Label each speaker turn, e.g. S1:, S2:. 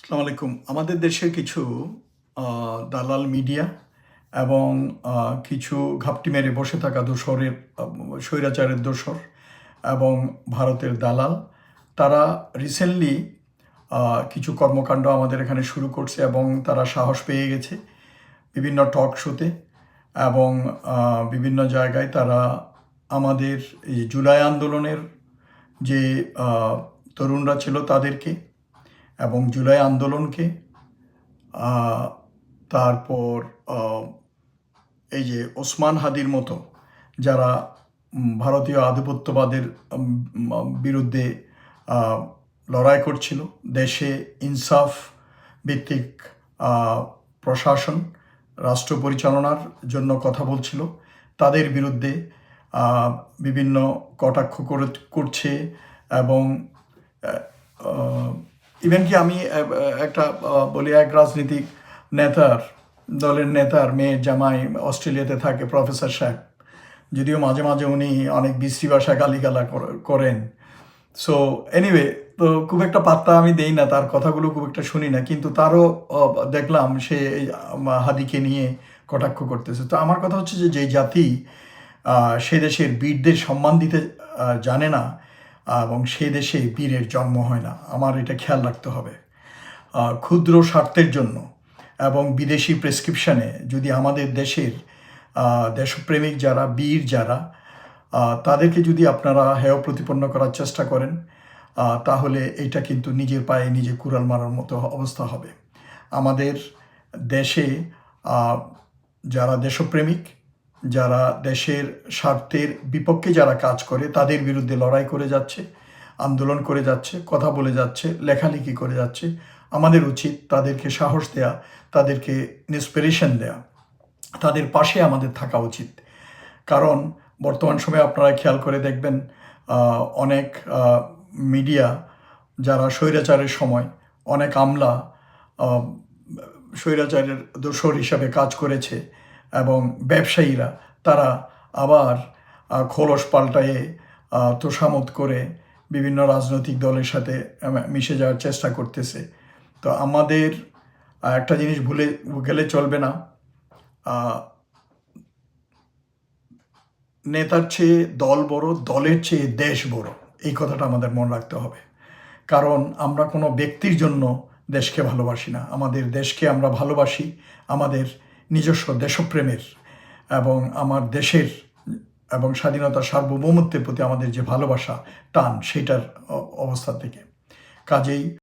S1: আসসালামু আলাইকুম। আমাদের দেশের কিছু দালাল মিডিয়া এবং কিছু ঘাপটি মেরে বসে থাকা স্বৈরাচারের দোসর এবং ভারতের দালাল, তারা রিসেন্টলি কিছু কর্মকাণ্ড আমাদের এখানে শুরু করছে এবং তারা সাহস পেয়ে গেছে বিভিন্ন টক শোতে এবং বিভিন্ন জায়গায় তারা আমাদের এই জুলাই আন্দোলনের যে তরুণরা ছিল তাদেরকে এবং জুলাই আন্দোলনকে, তারপর এই যে ওসমান হাদির মতো যারা ভারতীয় আধিপত্যবাদের বিরুদ্ধে লড়াই করছিল, দেশে ইনসাফ ভিত্তিক প্রশাসন রাষ্ট্র পরিচালনার জন্য কথা বলছিল, তাদের বিরুদ্ধে বিভিন্ন কটাক্ষ করছে। এবং ইভেন কি আমি একটা বলি, এক রাজনীতিক দলের নেতার মেয়ের জামাই অস্ট্রেলিয়াতে থাকে, প্রফেসর সাহেব, যদিও মাঝে মাঝে উনি অনেক বিশ্রী ভাষায় গালিগালা করেন। সো এনিওয়ে, তো খুব একটা পাত্তা আমি দেই না, তার কথাগুলো খুব একটা শুনি না, কিন্তু তারও দেখলাম সে হাদিকে নিয়ে কটাক্ষ করতেছে। তো আমার কথা হচ্ছে যে জাতি সে দেশের বীরদের সম্মান দিতে জানে না এবং সে দেশে বীরের জন্ম হয় না, আমার এটা খেয়াল রাখতে হবে। ক্ষুদ্র স্বার্থের জন্য এবং বিদেশি প্রেসক্রিপশানে যদি আমাদের দেশের দেশপ্রেমিক যারা, বীর যারা, তাদেরকে যদি আপনারা হেয় প্রতিপন্ন করার চেষ্টা করেন, তাহলে এটা কিন্তু নিজের পায়ে নিজে কুড়াল মারার মতো অবস্থা হবে। আমাদের দেশে যারা দেশপ্রেমিক, যারা দেশের স্বার্থের বিপক্ষে যারা কাজ করে, তাদের বিরুদ্ধে লড়াই করে যাচ্ছে, আন্দোলন করে যাচ্ছে, কথা বলে যাচ্ছে, লেখালেখি করে যাচ্ছে, আমাদের উচিত তাদেরকে সাহস দেয়া, তাদেরকে ইন্সপিরেশন দেয়া, তাদের পাশে আমাদের থাকা উচিত। কারণ বর্তমান সময়ে আপনারা খেয়াল করে দেখবেন, অনেক মিডিয়া যারা স্বৈরাচারের সময় অনেক আমলা স্বৈরাচারের দোসর হিসাবে কাজ করেছে, এবং ব্যবসায়ীরা তারা আবার খোলস পাল্টায়ে তোষামত করে বিভিন্ন রাজনৈতিক দলের সাথে মিশে যাওয়ার চেষ্টা করতেছে। তো আমাদের একটা জিনিস ভুলে গেলে চলবে না, নেতার চেয়ে দল বড়, দলের চেয়ে দেশ বড়, এই কথাটা আমাদের মনে রাখতে হবে। কারণ আমরা কোনো ব্যক্তির জন্য দেশকে ভালোবাসি না, আমাদের দেশকে আমরা ভালোবাসি আমাদের নিজস্ব দেশপ্রেমের এবং আমার দেশের এবং স্বাধীনতা সার্বভৌমত্বের প্রতি আমাদের যে ভালোবাসা, টান, সেটার অবস্থা থেকে। কাজেই